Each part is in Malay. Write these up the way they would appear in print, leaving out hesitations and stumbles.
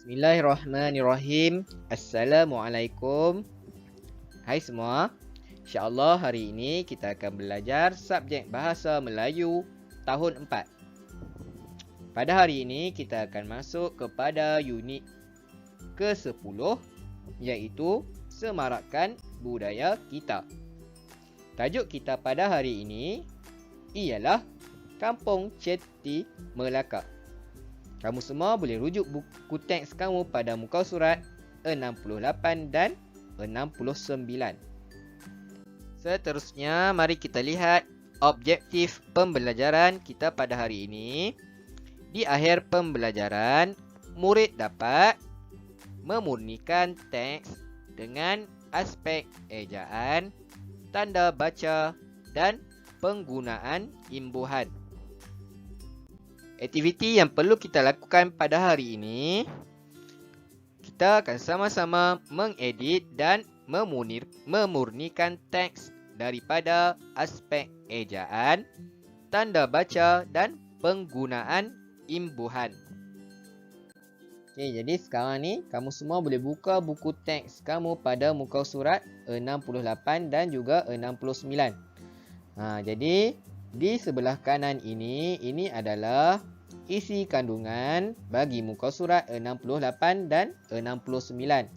Bismillahirrahmanirrahim. Assalamualaikum. Hai semua. InsyaAllah hari ini kita akan belajar subjek Bahasa Melayu tahun 4. Pada hari ini kita akan masuk kepada unit ke-10 iaitu Semarakkan Budaya Kita. Tajuk kita pada hari ini ialah Kampung Ceti Melaka. Kamu semua boleh rujuk buku teks kamu pada muka surat 68 dan 69. Seterusnya, mari kita lihat objektif pembelajaran kita pada hari ini. Di akhir pembelajaran, murid dapat memurnikan teks dengan aspek ejaan, tanda baca dan penggunaan imbuhan. Aktiviti yang perlu kita lakukan pada hari ini, kita akan sama-sama mengedit dan memurnikan teks daripada aspek ejaan, tanda baca dan penggunaan imbuhan. Okey, jadi sekarang ni kamu semua boleh buka buku teks kamu pada muka surat 68 dan juga 69. Jadi di sebelah kanan ini adalah isi kandungan bagi muka surat 68 dan 69.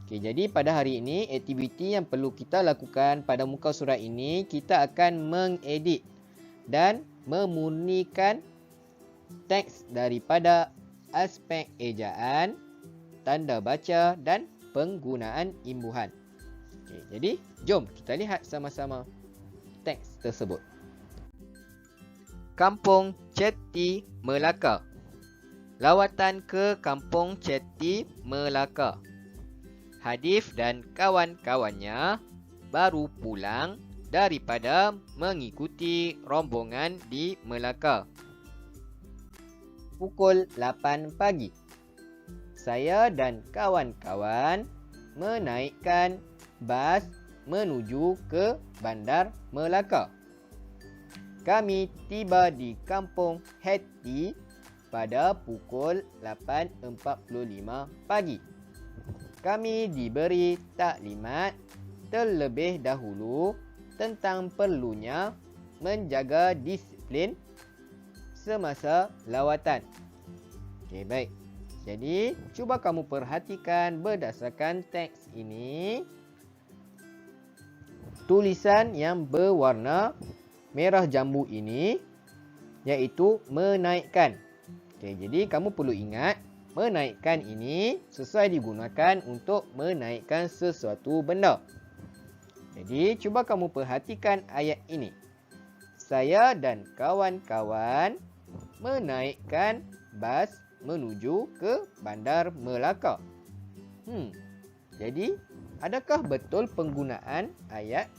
Okey, jadi pada hari ini aktiviti yang perlu kita lakukan pada muka surat ini, kita akan mengedit dan memurnikan teks daripada aspek ejaan, tanda baca dan penggunaan imbuhan. Okey, jadi jom kita lihat sama-sama teks tersebut. Kampung Ceti Melaka. Lawatan ke Kampung Ceti Melaka. Hadif dan kawan-kawannya baru pulang daripada mengikuti rombongan di Melaka. Pukul 8 pagi. Saya dan kawan-kawan menaikkan bas menuju ke Bandar Melaka. Kami tiba di Kampung Ceti pada pukul 8.45 pagi. Kami diberi taklimat terlebih dahulu tentang perlunya menjaga disiplin semasa lawatan. Okey, baik. Jadi, cuba kamu perhatikan berdasarkan teks ini. Tulisan yang berwarna merah jambu ini iaitu menaikkan. Okey, jadi kamu perlu ingat menaikkan ini sesuai digunakan untuk menaikkan sesuatu benda. Jadi cuba kamu perhatikan ayat ini. Saya dan kawan-kawan menaikkan bas menuju ke Bandar Melaka. Jadi adakah betul penggunaan ayat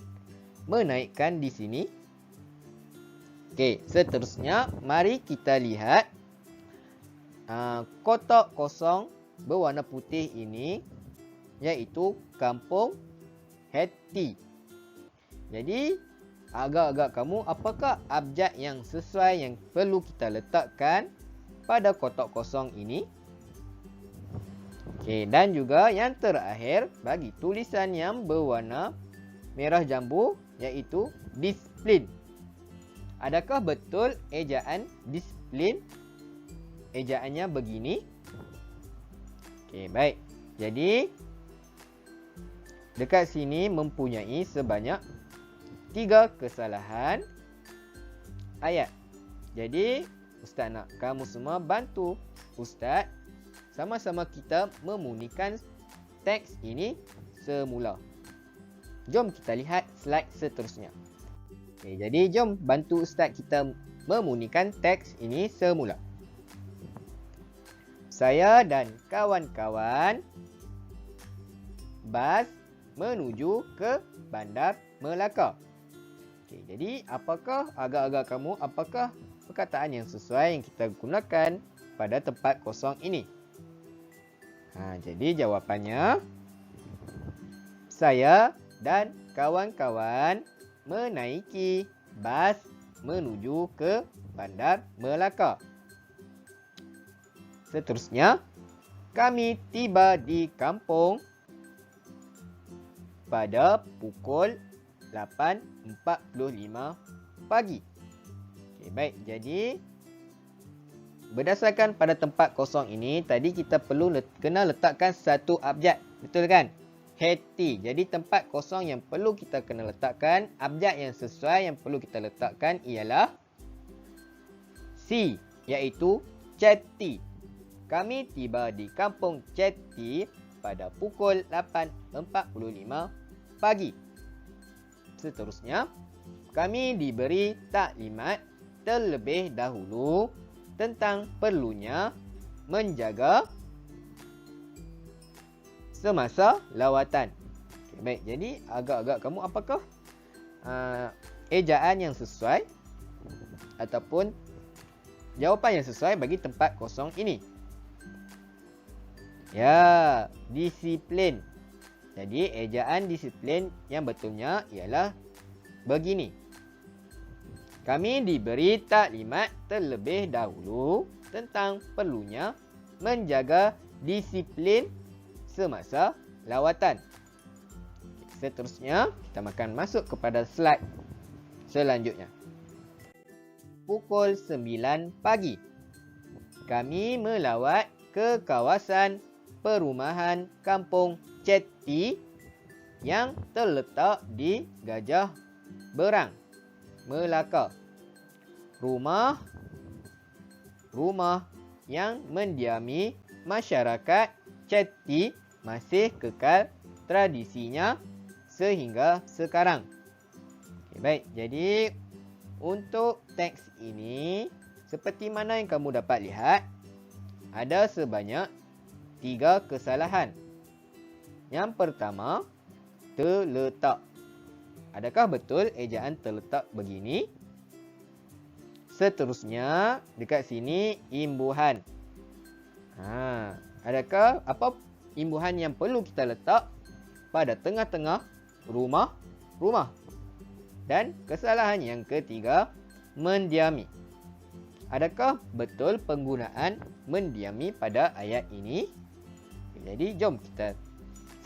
menaikkan di sini? Okey, seterusnya mari kita lihat kotak kosong berwarna putih ini iaitu Kampung Ceti. Jadi agak-agak kamu, apakah abjad yang sesuai yang perlu kita letakkan pada kotak kosong ini? Okey, dan juga yang terakhir bagi tulisan yang berwarna merah jambu iaitu disiplin. Adakah betul ejaan disiplin? Ejaannya begini. Okey, baik. Jadi dekat sini mempunyai sebanyak 3 kesalahan ayat. Jadi Ustaz nak kamu semua bantu Ustaz sama-sama kita memurnikan teks ini semula. Jom kita lihat slide seterusnya. Okey, jadi jom bantu Ustaz kita memurnikan teks ini semula. Saya dan kawan-kawan bas menuju ke Bandar Melaka. Okey, jadi apakah agak-agak kamu, apakah perkataan yang sesuai yang kita gunakan pada tempat kosong ini? Jadi jawapannya, saya dan kawan-kawan menaiki bas menuju ke Bandar Melaka. Seterusnya, kami tiba di kampung pada pukul 8.45 pagi. Okey, baik. Jadi berdasarkan pada tempat kosong ini, tadi kita perlu kena letakkan satu abjad. Betul kan? Heti. Jadi tempat kosong yang perlu kita kena letakkan, abjad yang sesuai yang perlu kita letakkan ialah C, iaitu Ceti. Kami tiba di kampung Ceti pada pukul 8.45 pagi. Seterusnya, kami diberi taklimat terlebih dahulu tentang perlunya menjaga semasa lawatan. Okay, baik, jadi agak-agak kamu apakah ejaan yang sesuai ataupun jawapan yang sesuai bagi tempat kosong ini? Ya, disiplin. Jadi ejaan disiplin yang betulnya ialah begini. Kami diberi taklimat terlebih dahulu tentang perlunya menjaga disiplin semasa lawatan. Seterusnya, kita akan masuk kepada slide selanjutnya. Pukul 9 pagi. Kami melawat ke kawasan perumahan Kampung Ceti yang terletak di Gajah Berang, Melaka. Rumah yang mendiami masyarakat Ceti masih kekal tradisinya sehingga sekarang. Okay, baik, jadi untuk teks ini, seperti mana yang kamu dapat lihat, ada sebanyak 3 kesalahan. Yang pertama, terletak. Adakah betul ejaan terletak begini? Seterusnya, dekat sini imbuhan. Adakah apa imbuhan yang perlu kita letak pada tengah-tengah rumah? Dan kesalahan yang ketiga, mendiami. Adakah betul penggunaan mendiami pada ayat ini? Jadi, jom kita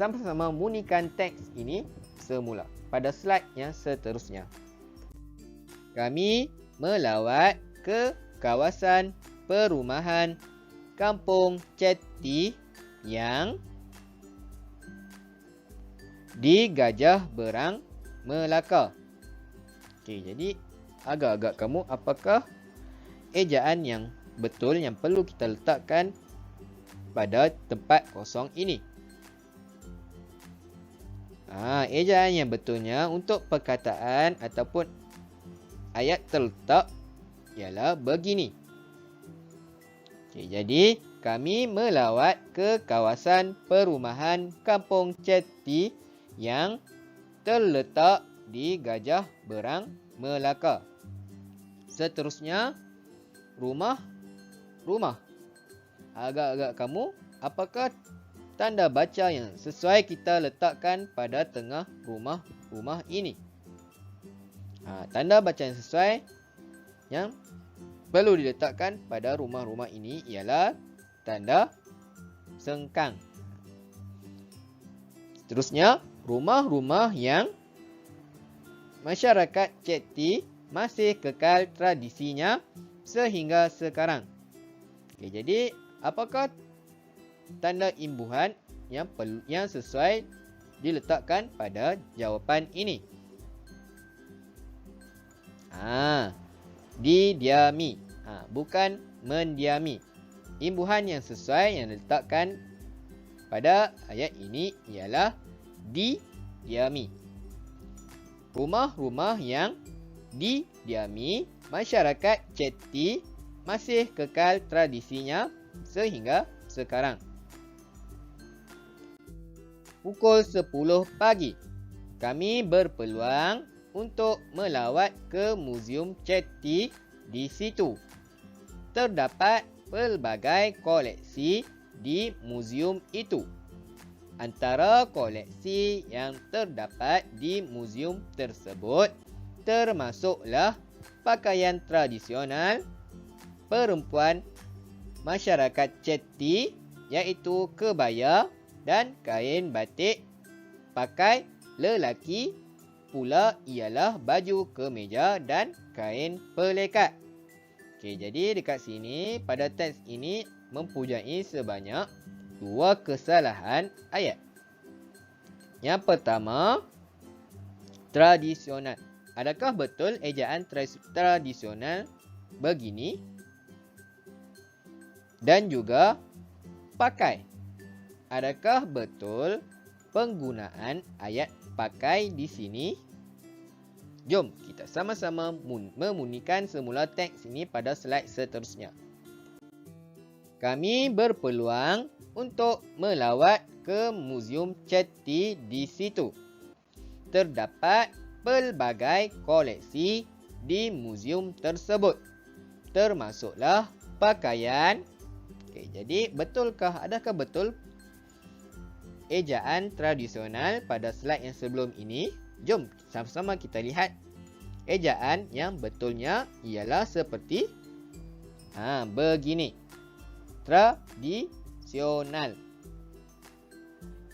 sama-sama munikan teks ini semula pada slide yang seterusnya. Kami melawat ke kawasan perumahan Kampung Ceti yang di Gajah Berang, Melaka. Okey, jadi agak-agak kamu apakah ejaan yang betul yang perlu kita letakkan pada tempat kosong ini? Ejaan yang betulnya untuk perkataan ataupun ayat terletak ialah begini. Okay, jadi kami melawat ke kawasan perumahan Kampung Ceti yang terletak di Gajah Berang, Melaka. Seterusnya, rumah. Agak-agak kamu, apakah tanda baca yang sesuai kita letakkan pada tengah rumah ini? Tanda baca yang sesuai yang perlu diletakkan pada rumah ini ialah tanda sengkang. Seterusnya, rumah yang masyarakat Ceti masih kekal tradisinya sehingga sekarang. Okay, jadi apakah tanda imbuhan yang sesuai diletakkan pada jawapan ini? Didiami. Bukan mendiami. Imbuhan yang sesuai yang diletakkan pada ayat ini ialah didiami. Rumah yang didiami masyarakat Ceti masih kekal tradisinya sehingga sekarang. Pukul 10 pagi, kami berpeluang untuk melawat ke Muzium Ceti. Di situ terdapat pelbagai koleksi di muzium itu. Antara koleksi yang terdapat di muzium tersebut termasuklah pakaian tradisional perempuan masyarakat Ceti iaitu kebaya dan kain batik pakai lelaki, pula ialah baju kemeja dan kain pelekat. Okey, jadi dekat sini pada teks ini mempunyai sebanyak 2 kesalahan ayat. Yang pertama, tradisional. Adakah betul ejaan tradisional begini? Dan juga pakai. Adakah betul penggunaan ayat pakai di sini? Jom kita sama-sama memunikan semula teks ini pada slide seterusnya. Kami berpeluang untuk melawat ke Muzium Chetty di situ. Terdapat pelbagai koleksi di muzium tersebut, termasuklah pakaian. Okey, jadi adakah betul ejaan tradisional pada slide yang sebelum ini? Jom sama-sama kita lihat. Ejaan yang betulnya ialah seperti begini. Tradisional.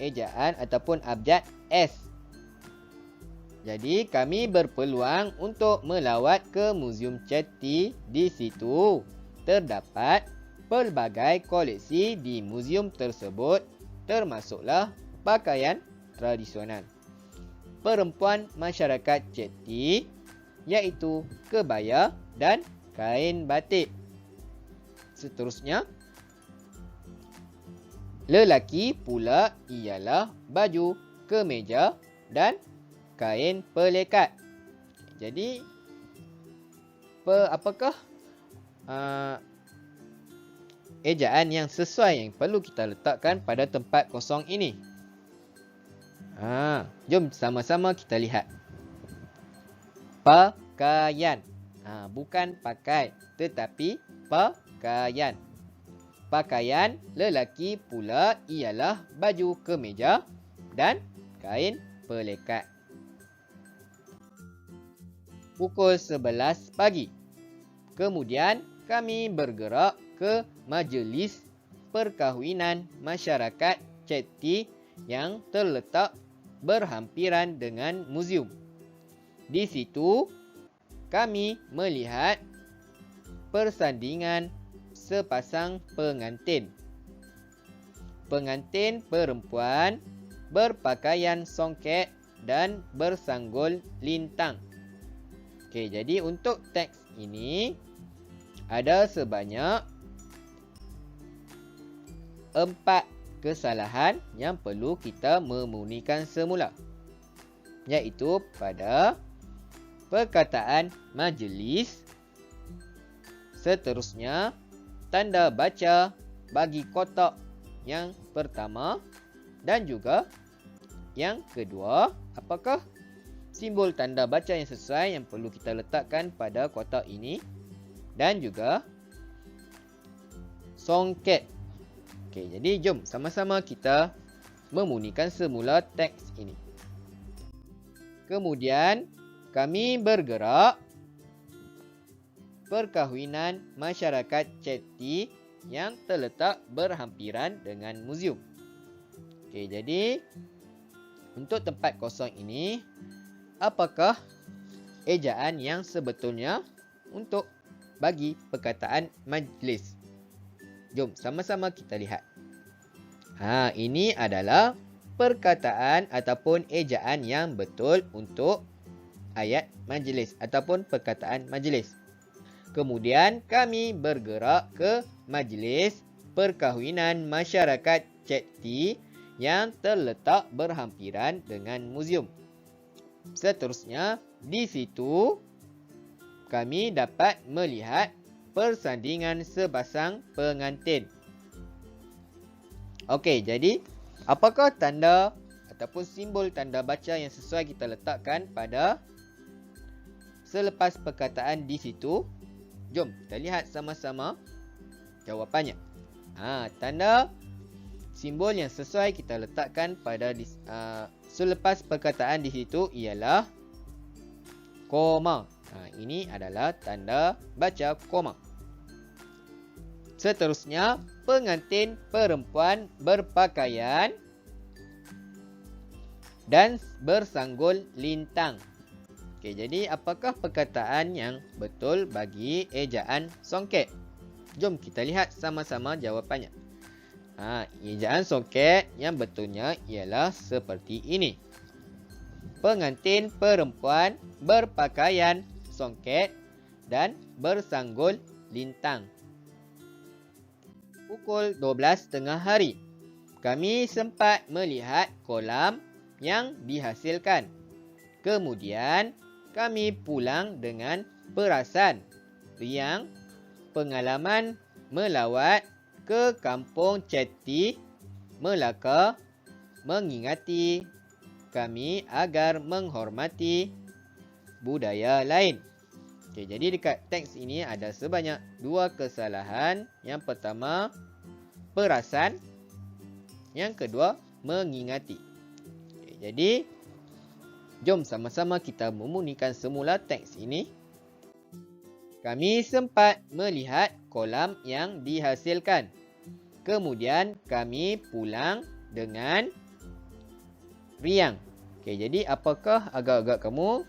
Ejaan ataupun abjad S. Jadi kami berpeluang untuk melawat ke Muzium Chetty. Di situ terdapat pelbagai koleksi di muzium tersebut, termasuklah pakaian tradisional perempuan masyarakat Chetty, iaitu kebaya dan kain batik. Seterusnya, lelaki pula ialah baju kemeja dan kain pelekat. Jadi, apakah ejaan yang sesuai yang perlu kita letakkan pada tempat kosong ini? Jom sama-sama kita lihat. Pakaian. Bukan pakai, tetapi pakaian. Pakaian lelaki pula ialah baju kemeja dan kain pelekat. Pukul 11 pagi. Kemudian kami bergerak ke majlis perkahwinan masyarakat Chetty yang terletak berhampiran dengan muzium. Di situ kami melihat persandingan sepasang pengantin. Pengantin perempuan berpakaian songket dan bersanggul lintang. Okey, jadi untuk teks ini ada sebanyak 4 kesalahan yang perlu kita memunikan semula, iaitu pada perkataan majlis, seterusnya tanda baca bagi kotak yang pertama, dan juga yang kedua, apakah simbol tanda baca yang sesuai yang perlu kita letakkan pada kotak ini, dan juga songket. Okey, jadi jom sama-sama kita memunikan semula teks ini. Kemudian kami bergerak perkahwinan masyarakat Chetty yang terletak berhampiran dengan muzium. Okey, jadi untuk tempat kosong ini, apakah ejaan yang sebetulnya untuk bagi perkataan majlis? Jom sama-sama kita lihat. Ini adalah perkataan ataupun ejaan yang betul untuk ayat majlis ataupun perkataan majlis. Kemudian kami bergerak ke majlis perkahwinan masyarakat Chetty yang terletak berhampiran dengan muzium. Seterusnya, di situ kami dapat melihat persandingan sepasang pengantin. Okey, jadi apakah tanda ataupun simbol tanda baca yang sesuai kita letakkan pada selepas perkataan di situ? Jom kita lihat sama-sama jawapannya. Tanda simbol yang sesuai kita letakkan pada selepas perkataan di situ ialah koma. Ini adalah tanda baca koma. Seterusnya, pengantin perempuan berpakaian dan bersanggul lintang. Okey, jadi apakah perkataan yang betul bagi ejaan songket? Jom kita lihat sama-sama jawapannya. Ejaan songket yang betulnya ialah seperti ini. Pengantin perempuan berpakaian songket dan bersanggul lintang. Pukul 12 tengah hari. Kami sempat melihat kolam yang dihasilkan. Kemudian kami pulang dengan perasan riang pengalaman melawat ke Kampung Ceti, Melaka, mengingati kami agar menghormati budaya lain. Okey, jadi dekat teks ini ada sebanyak 2 kesalahan. Yang pertama, perasan. Yang kedua, mengingati. Okey, jadi jom sama-sama kita memunikan semula teks ini. Kami sempat melihat kolam yang dihasilkan. Kemudian kami pulang dengan riang. Okey, jadi apakah agak-agak kamu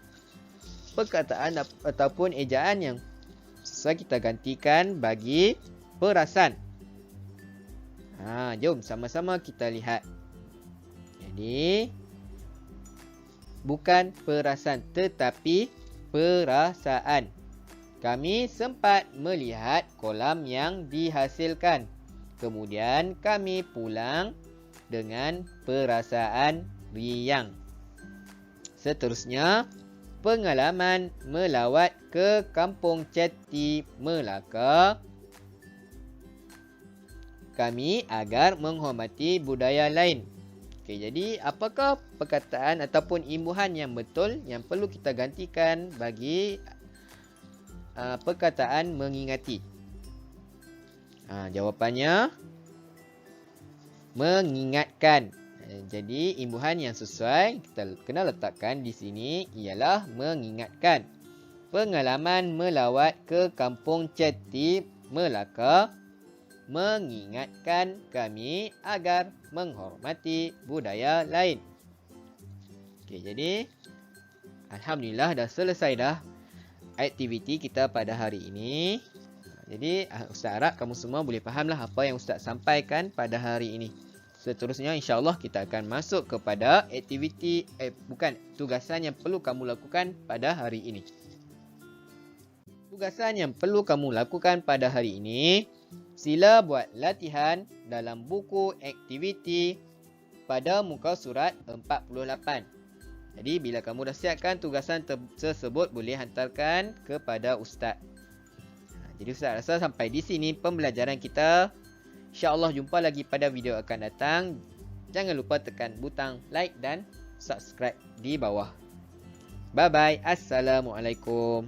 perkataan ataupun ejaan yang susah kita gantikan bagi perasan? Jom sama-sama kita lihat. Jadi bukan perasan tetapi perasaan. Kami sempat melihat kolam yang dihasilkan. Kemudian kami pulang dengan perasaan riang. Seterusnya, pengalaman melawat ke Kampung Ceti, Melaka kami agar menghormati budaya lain. Okey, jadi apakah perkataan ataupun imbuhan yang betul yang perlu kita gantikan bagi perkataan mengingati? Jawapannya mengingatkan. Jadi imbuhan yang sesuai kita kena letakkan di sini ialah mengingatkan. Pengalaman melawat ke Kampung Ceti, Melaka mengingatkan kami agar menghormati budaya lain. Okey, jadi alhamdulillah dah selesai dah aktiviti kita pada hari ini. Jadi Ustaz harap kamu semua boleh fahamlah apa yang Ustaz sampaikan pada hari ini. Seterusnya insya-Allah kita akan masuk kepada aktiviti tugasan yang perlu kamu lakukan pada hari ini. Tugasan yang perlu kamu lakukan pada hari ini, sila buat latihan dalam buku aktiviti pada muka surat 48. Jadi bila kamu dah siapkan tugasan tersebut, boleh hantarkan kepada Ustaz. Jadi Ustaz rasa sampai di sini pembelajaran kita. InsyaAllah jumpa lagi pada video akan datang. Jangan lupa tekan butang like dan subscribe di bawah. Bye bye. Assalamualaikum.